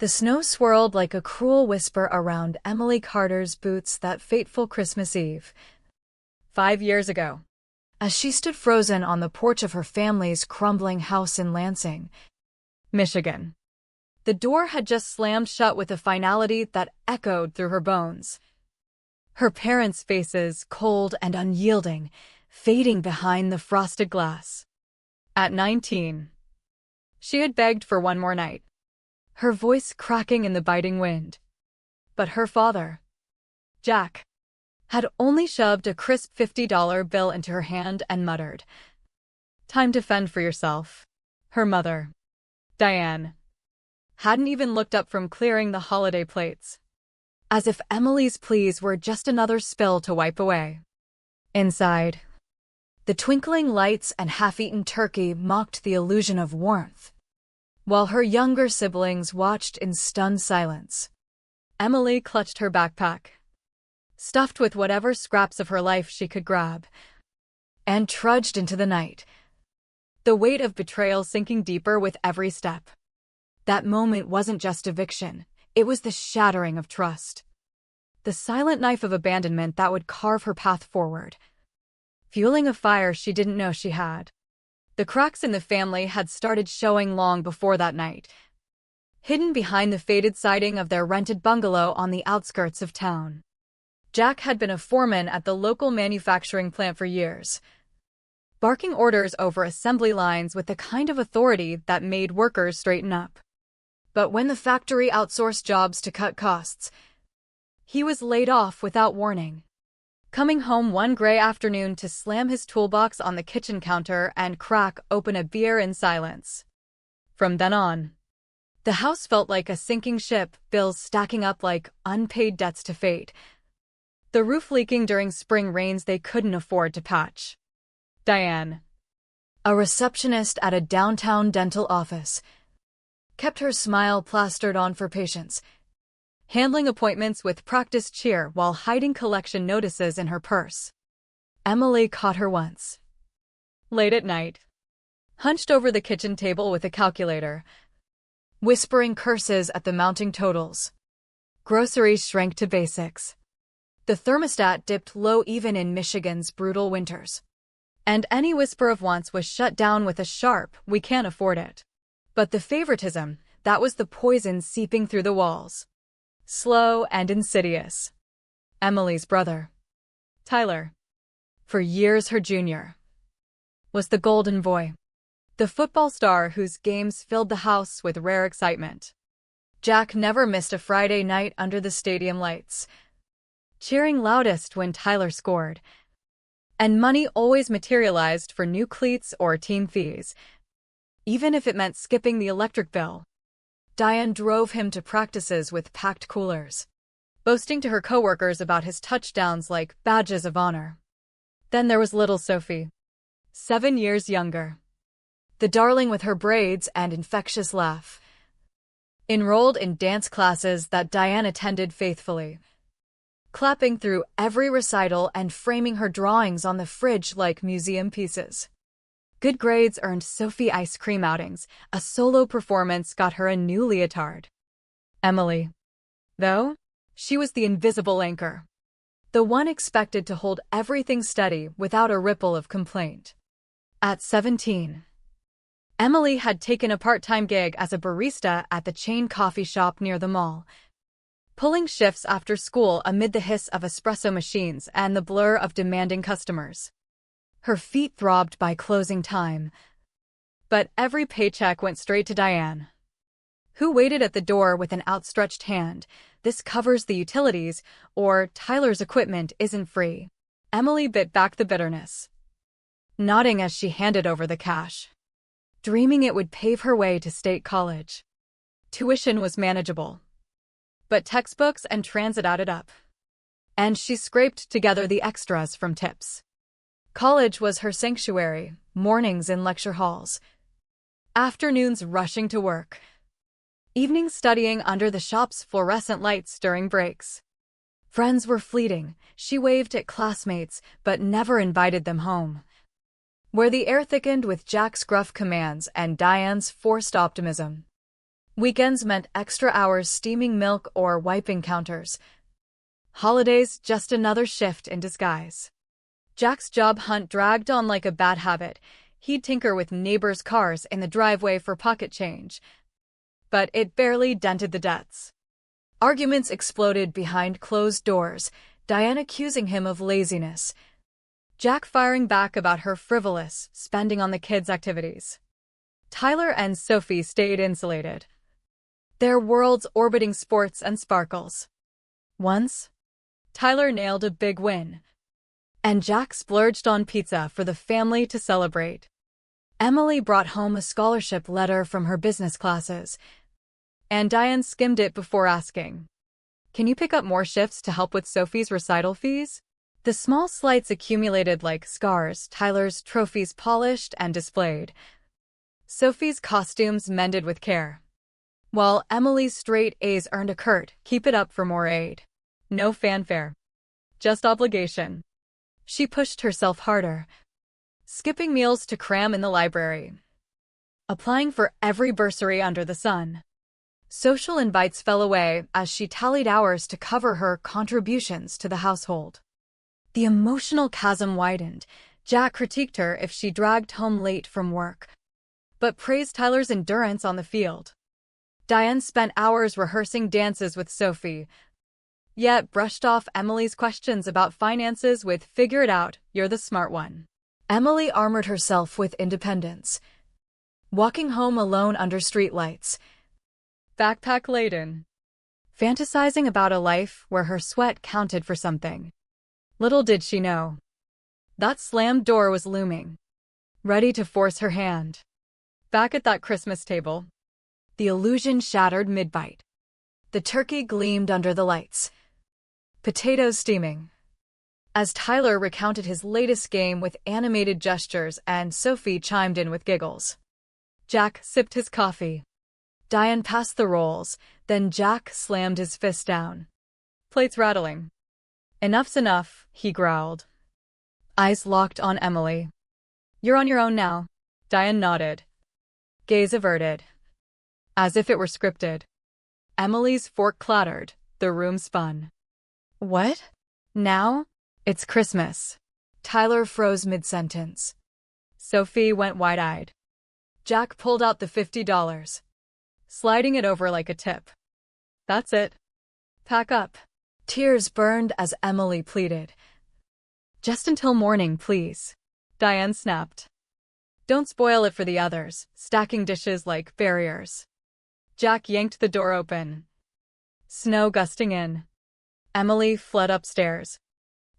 The snow swirled like a cruel whisper around Emily Carter's boots that fateful Christmas Eve. 5 years ago, as she stood frozen on the porch of her family's crumbling house in Lansing, Michigan. The door had just slammed shut with a finality that echoed through her bones. Her parents' faces, cold and unyielding, fading behind the frosted glass. At 19, she had begged for one more night, her voice cracking in the biting wind. But her father, Jack, had only shoved a crisp $50 bill into her hand and muttered, "Time to fend for yourself." Her mother, Diane, hadn't even looked up from clearing the holiday plates, as if Emily's pleas were just another spill to wipe away. Inside, the twinkling lights and half-eaten turkey mocked the illusion of warmth, while her younger siblings watched in stunned silence. Emily clutched her backpack, stuffed with whatever scraps of her life she could grab, and trudged into the night, the weight of betrayal sinking deeper with every step. That moment wasn't just eviction, it was the shattering of trust. The silent knife of abandonment that would carve her path forward, fueling a fire she didn't know she had. The cracks in the family had started showing long before that night, hidden behind the faded siding of their rented bungalow on the outskirts of town. Jack had been a foreman at the local manufacturing plant for years, barking orders over assembly lines with the kind of authority that made workers straighten up. But when the factory outsourced jobs to cut costs, he was laid off without warning, coming home one gray afternoon to slam his toolbox on the kitchen counter and crack open a beer in silence. From then on, the house felt like a sinking ship, bills stacking up like unpaid debts to fate, the roof leaking during spring rains they couldn't afford to patch. Diane, a receptionist at a downtown dental office, kept her smile plastered on for patients, handling appointments with practiced cheer while hiding collection notices in her purse. Emily caught her once, late at night, hunched over the kitchen table with a calculator, whispering curses at the mounting totals. Groceries shrank to basics. The thermostat dipped low even in Michigan's brutal winters, and any whisper of wants was shut down with a sharp, "We can't afford it." But the favoritism, that was the poison seeping through the walls. Slow and insidious. Emily's brother, Tyler, for years her junior, was the golden boy, the football star whose games filled the house with rare excitement. Jack never missed a Friday night under the stadium lights, cheering loudest when Tyler scored, and money always materialized for new cleats or team fees, even if it meant skipping the electric bill. Diane drove him to practices with packed coolers, boasting to her coworkers about his touchdowns like badges of honor. Then there was little Sophie, 7 years younger, the darling with her braids and infectious laugh, enrolled in dance classes that Diane attended faithfully, clapping through every recital and framing her drawings on the fridge like museum pieces. Good grades earned Sophie ice cream outings. A solo performance got her a new leotard. Emily, though, she was the invisible anchor, the one expected to hold everything steady without a ripple of complaint. At 17, Emily had taken a part-time gig as a barista at the chain coffee shop near the mall, pulling shifts after school amid the hiss of espresso machines and the blur of demanding customers. Her feet throbbed by closing time, but every paycheck went straight to Diane, who waited at the door with an outstretched hand. "This covers the utilities," or "Tyler's equipment isn't free." Emily bit back the bitterness, nodding as she handed over the cash, dreaming it would pave her way to state college. Tuition was manageable, but textbooks and transit added up, and she scraped together the extras from tips. College was her sanctuary, mornings in lecture halls, afternoons rushing to work, evenings studying under the shop's fluorescent lights during breaks. Friends were fleeting. She waved at classmates, but never invited them home, where the air thickened with Jack's gruff commands and Diane's forced optimism. Weekends meant extra hours steaming milk or wiping counters. Holidays, just another shift in disguise. Jack's job hunt dragged on like a bad habit. He'd tinker with neighbors' cars in the driveway for pocket change. But it barely dented the debts. Arguments exploded behind closed doors, Diane accusing him of laziness, Jack firing back about her frivolous spending on the kids' activities. Tyler and Sophie stayed insulated, their worlds orbiting sports and sparkles. Once, Tyler nailed a big win, and Jack splurged on pizza for the family to celebrate. Emily brought home a scholarship letter from her business classes, and Diane skimmed it before asking, "Can you pick up more shifts to help with Sophie's recital fees?" The small slights accumulated like scars, Tyler's trophies polished and displayed, Sophie's costumes mended with care, while Emily's straight A's earned a curt, "Keep it up" for more aid. No fanfare, just obligation. She pushed herself harder, skipping meals to cram in the library, applying for every bursary under the sun. Social invites fell away as she tallied hours to cover her contributions to the household. The emotional chasm widened. Jack critiqued her if she dragged home late from work, but praised Tyler's endurance on the field. Diane spent hours rehearsing dances with Sophie, yet brushed off Emily's questions about finances with "Figure it out, you're the smart one." Emily armored herself with independence, walking home alone under streetlights, backpack laden, fantasizing about a life where her sweat counted for something. Little did she know, that slammed door was looming, ready to force her hand. Back at that Christmas table, the illusion shattered mid-bite. The turkey gleamed under the lights, potatoes steaming, as Tyler recounted his latest game with animated gestures and Sophie chimed in with giggles. Jack sipped his coffee. Diane passed the rolls, then Jack slammed his fist down, plates rattling. "Enough's enough," he growled. Eyes locked on Emily. "You're on your own now." Diane nodded, gaze averted, as if it were scripted. Emily's fork clattered, the room spun. "What? Now? It's Christmas." Tyler froze mid-sentence. Sophie went wide-eyed. Jack pulled out the $50, sliding it over like a tip. "That's it. Pack up." Tears burned as Emily pleaded. "Just until morning, please." Diane snapped. "Don't spoil it for the others," stacking dishes like barriers. Jack yanked the door open, snow gusting in. Emily fled upstairs,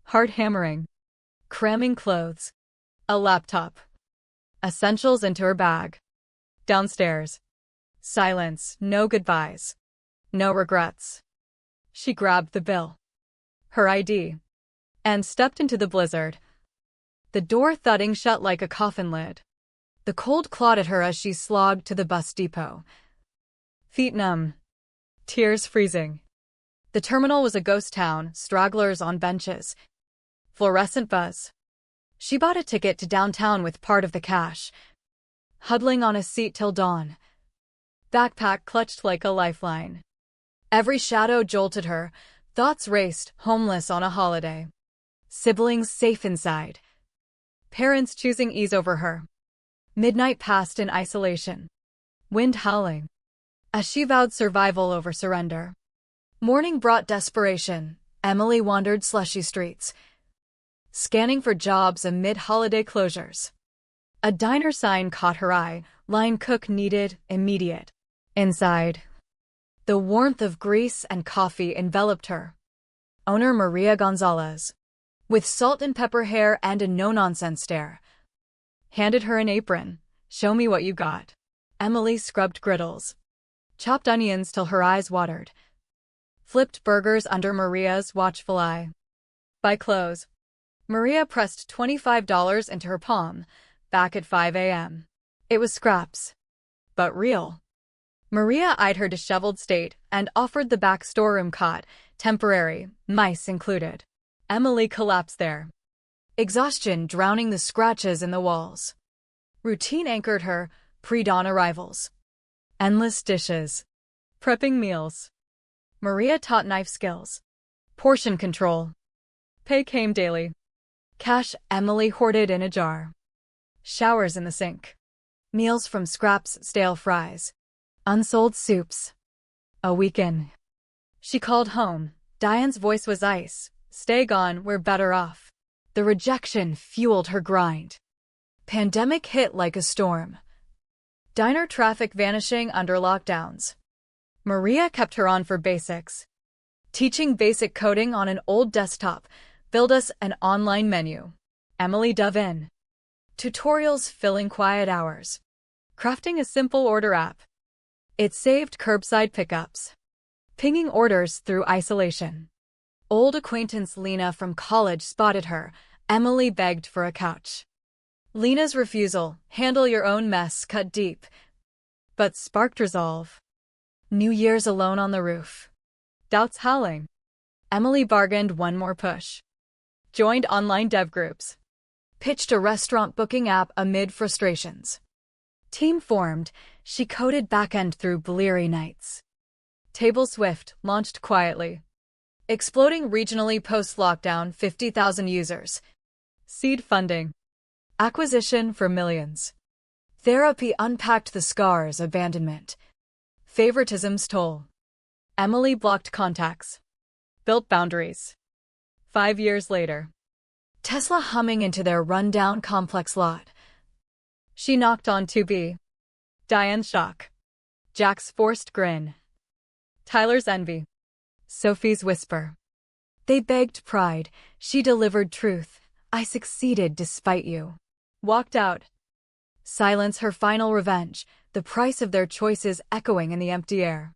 heart hammering, cramming clothes, a laptop, essentials into her bag. Downstairs, silence, no goodbyes, no regrets. She grabbed the bill, her ID, and stepped into the blizzard, the door thudding shut like a coffin lid. The cold clawed at her as she slogged to the bus depot, feet numb, tears freezing. The terminal was a ghost town, stragglers on benches, fluorescent buzz. She bought a ticket to downtown with part of the cash, huddling on a seat till dawn, backpack clutched like a lifeline. Every shadow jolted her, thoughts raced, homeless on a holiday, siblings safe inside, parents choosing ease over her. Midnight passed in isolation, wind howling, as she vowed survival over surrender. Morning brought desperation. Emily wandered slushy streets, scanning for jobs amid holiday closures. A diner sign caught her eye, line cook needed, immediate. Inside, the warmth of grease and coffee enveloped her. Owner Maria Gonzalez, with salt and pepper hair and a no-nonsense stare, handed her an apron. "Show me what you got." Emily scrubbed griddles, chopped onions till her eyes watered, flipped burgers under Maria's watchful eye. "Buy clothes." Maria pressed $25 into her palm, back at 5 a.m. It was scraps, but real. Maria eyed her disheveled state and offered the back storeroom cot, temporary, mice included. Emily collapsed there, exhaustion drowning the scratches in the walls. Routine anchored her, pre-dawn arrivals, endless dishes, Prepping meals. Maria taught knife skills. Portion control. Pay came daily. Cash Emily hoarded in a jar. Showers in the sink. Meals from scraps, stale fries. Unsold soups. A weekend. She called home. Diane's voice was ice. Stay gone, we're better off. The rejection fueled her grind. Pandemic hit like a storm. Diner traffic vanishing under lockdowns. Maria kept her on for basics. Teaching basic coding on an old desktop. Build us an online menu. Emily dove in. Tutorials filling quiet hours. Crafting a simple order app. It saved curbside pickups. Pinging orders through isolation. Old acquaintance Lena from college spotted her. Emily begged for a couch. Lena's refusal, handle your own mess, cut deep, but sparked resolve. New Year's alone on the roof. Doubts howling. Emily bargained one more push. Joined online dev groups. Pitched a restaurant booking app amid frustrations. Team formed, she coded backend through bleary nights. Table Swift launched quietly. Exploding regionally post-lockdown, 50,000 users. Seed funding. Acquisition for millions. Therapy unpacked the scars, abandonment. Favoritism's toll. Emily blocked contacts. Built boundaries. 5 years later. Tesla humming into their rundown complex lot. She knocked on 2B. Diane's shock. Jack's forced grin. Tyler's envy. Sophie's whisper. They begged pride. She delivered truth. I succeeded despite you. Walked out. Silence her final revenge, the price of their choices echoing in the empty air.